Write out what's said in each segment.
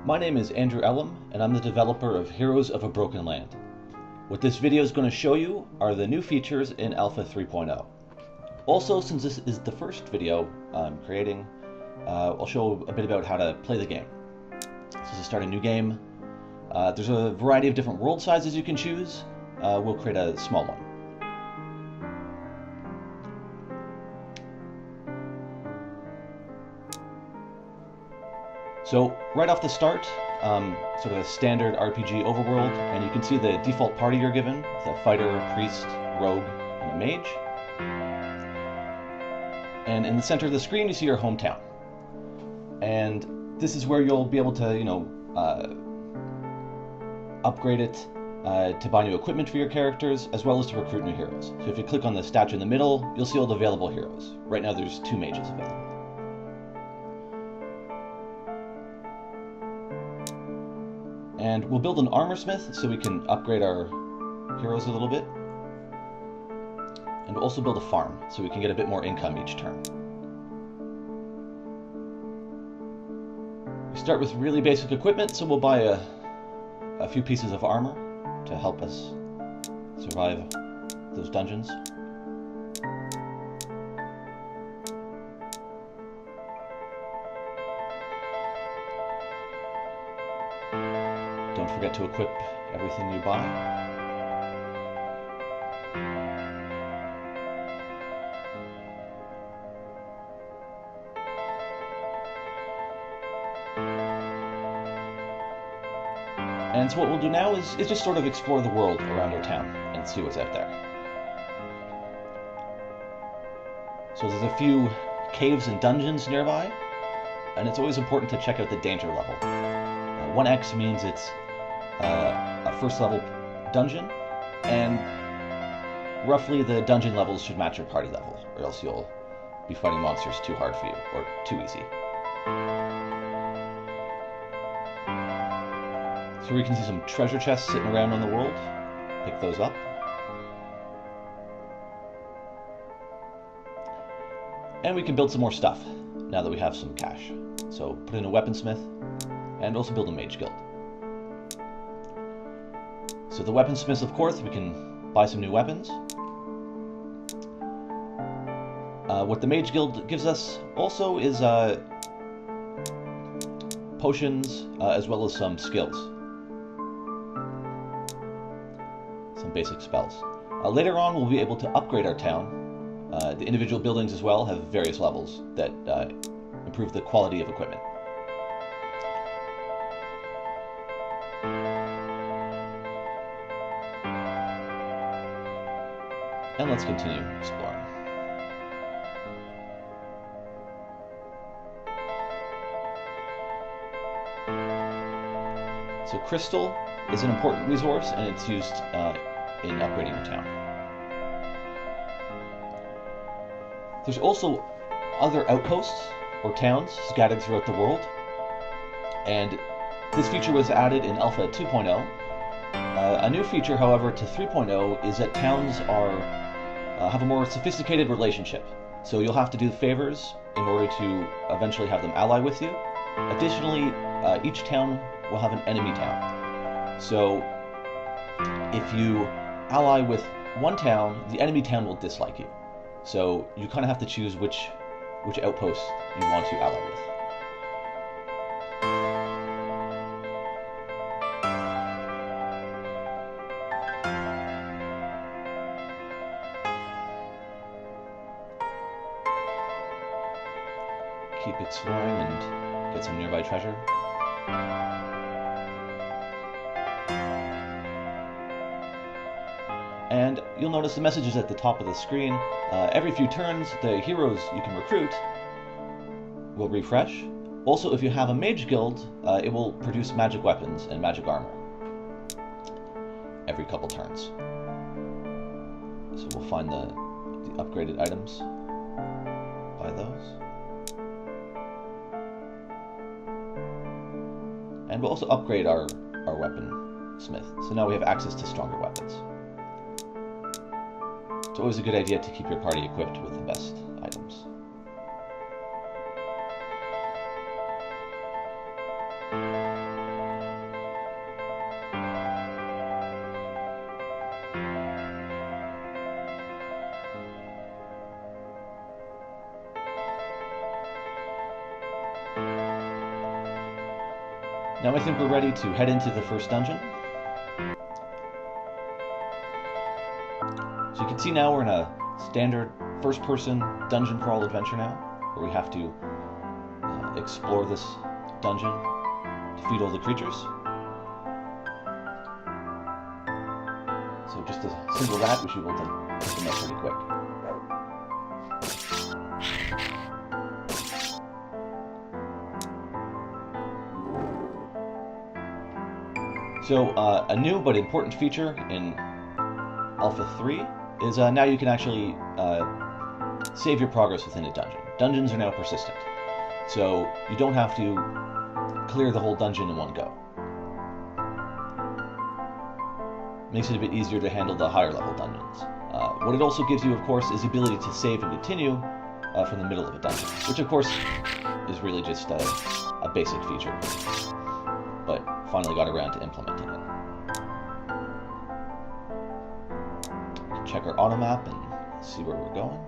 My name is Andrew Ellum, and I'm the developer of Heroes of a Broken Land. What this video is going to show you are the new features in Alpha 3.0. Also, since this is the first video I'm creating, I'll show a bit about how to play the game. So to start a new game, there's a variety of different world sizes you can choose. We'll create a small one. So right off the start, sort of a standard RPG overworld, and you can see the default party you're given, with a fighter, priest, rogue, and a mage. And in the center of the screen you see your hometown. And this is where you'll be able to, upgrade it to buy new equipment for your characters, as well as to recruit new heroes. So if you click on the statue in the middle, you'll see all the available heroes. Right now there's 2 mages available. And we'll build an armor smith so we can upgrade our heroes a little bit. And we'll also build a farm so we can get a bit more income each turn. We start with really basic equipment, so we'll buy a few pieces of armor to help us survive those dungeons. Don't forget to equip everything you buy. And so what we'll do now is just sort of explore the world around our town and see what's out there. So there's a few caves and dungeons nearby, and it's always important to check out the danger level. 1x means it's a first level dungeon, and roughly the dungeon levels should match your party level, or else you'll be fighting monsters too hard for you, or too easy. So we can see some treasure chests sitting around on the world. Pick those up. And we can build some more stuff now that we have some cash. So put in a weaponsmith, and also build a mage guild. So the weaponsmiths, of course, we can buy some new weapons. What the mage guild gives us also is potions, as well as some skills. Some basic spells. Later on we'll be able to upgrade our town. The individual buildings as well have various levels that improve the quality of equipment. And let's continue exploring. So crystal is an important resource, and it's used in upgrading your town. There's also other outposts or towns scattered throughout the world, and this feature was added in Alpha 2.0. A new feature, however, to 3.0 is that towns have a more sophisticated relationship. So you'll have to do favors in order to eventually have them ally with you. Additionally, each town will have an enemy town. So if you ally with one town, the enemy town will dislike you. So you kind of have to choose which outpost you want to ally with. Keep exploring and get some nearby treasure. And you'll notice the messages at the top of the screen. Every few turns, the heroes you can recruit will refresh. Also, if you have a mage guild, it will produce magic weapons and magic armor every couple turns. So we'll find the upgraded items, buy those. And we'll also upgrade our weaponsmith. So now we have access to stronger weapons. It's always a good idea to keep your party equipped with the best items. Now I think we're ready to head into the first dungeon. So you can see now we're in a standard first-person dungeon crawl adventure now, where we have to explore this dungeon, defeat all the creatures. So just a single rat, we should be able to take them out pretty quick. So a new but important feature in Alpha 3 is now you can actually save your progress within a dungeon. Dungeons are now persistent, so you don't have to clear the whole dungeon in one go. Makes it a bit easier to handle the higher level dungeons. What it also gives you, of course, is the ability to save and continue from the middle of a dungeon, which of course is really just a basic feature, but finally got around to implementing it. Check our auto map and see where we're going.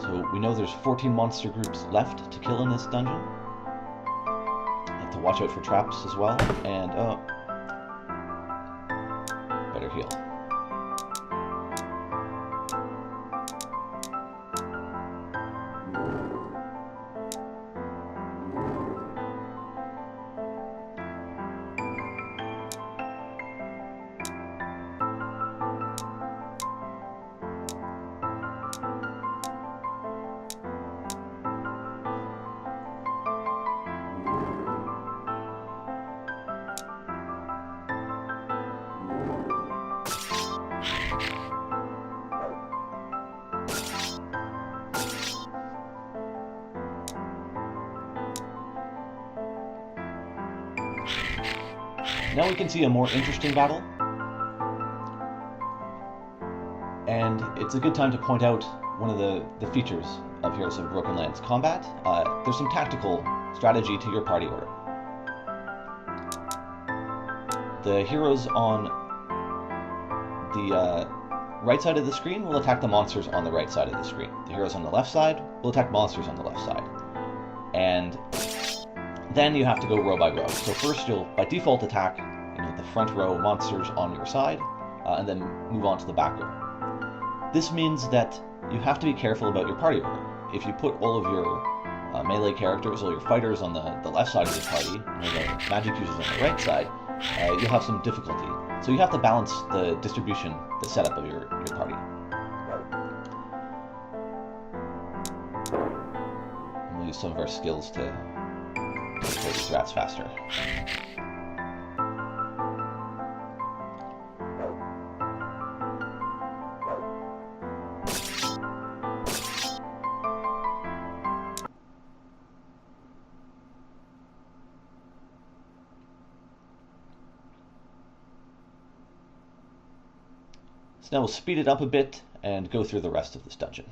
So we know there's 14 monster groups left to kill in this dungeon. You have to watch out for traps as well, and better heal. Now we can see a more interesting battle, and it's a good time to point out one of the features of Heroes of Broken Lands combat. There's some tactical strategy to your party order. The heroes on the right side of the screen will attack the monsters on the right side of the screen. The heroes on the left side will attack monsters on the left side. And then you have to go row by row. So first you'll, by default, attack the front row monsters on your side, and then move on to the back row. This means that you have to be careful about your party order. If you put all of your melee characters, all your fighters on the left side of your party, and the magic users on the right side, you'll have some difficulty. So you have to balance the distribution, the setup of your party. And we'll use some of our skills to kill these rats faster. So now we'll speed it up a bit and go through the rest of this dungeon.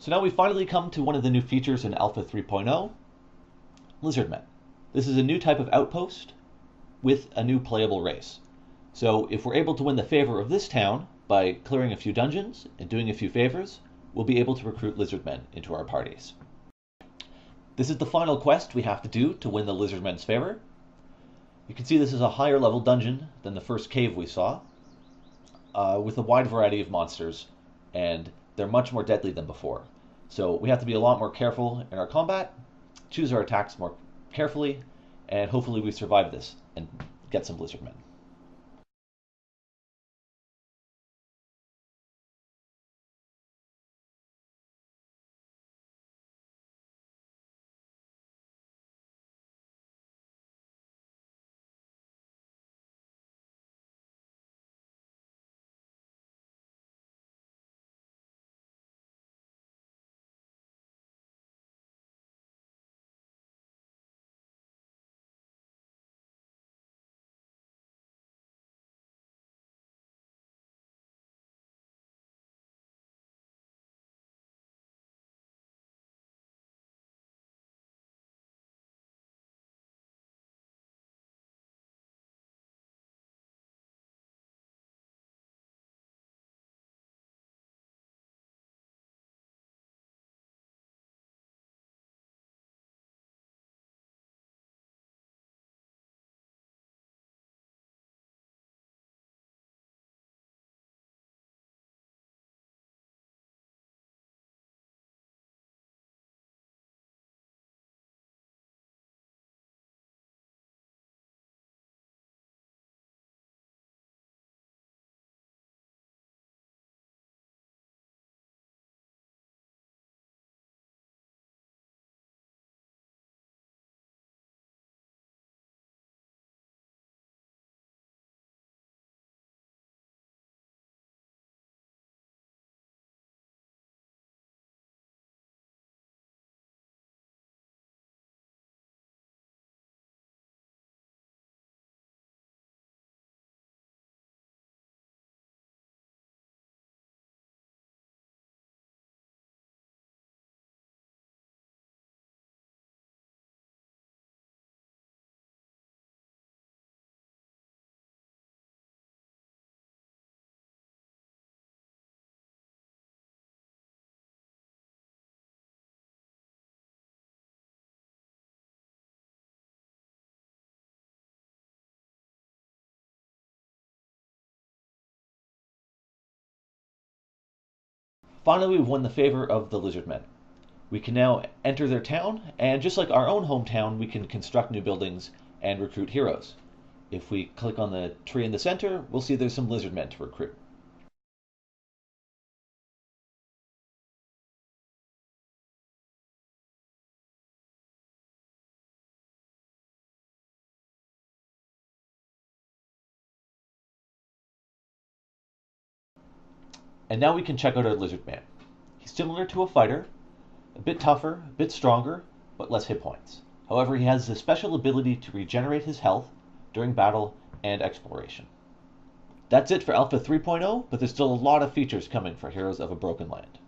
So now we finally come to one of the new features in Alpha 3.0, Lizardmen. This is a new type of outpost with a new playable race. So if we're able to win the favor of this town by clearing a few dungeons and doing a few favors, we'll be able to recruit Lizardmen into our parties. This is the final quest we have to do to win the Lizardmen's favor. You can see this is a higher level dungeon than the first cave we saw, with a wide variety of monsters, and they're much more deadly than before. So we have to be a lot more careful in our combat, choose our attacks more carefully, and hopefully we survive this and get some Lizardmen. Finally, we've won the favor of the Lizardmen. We can now enter their town, and just like our own hometown, we can construct new buildings and recruit heroes. If we click on the tree in the center, we'll see there's some Lizardmen to recruit. And now we can check out our Lizardman. He's similar to a fighter, a bit tougher, a bit stronger, but less hit points. However, he has the special ability to regenerate his health during battle and exploration. That's it for Alpha 3.0, but there's still a lot of features coming for Heroes of a Broken Land.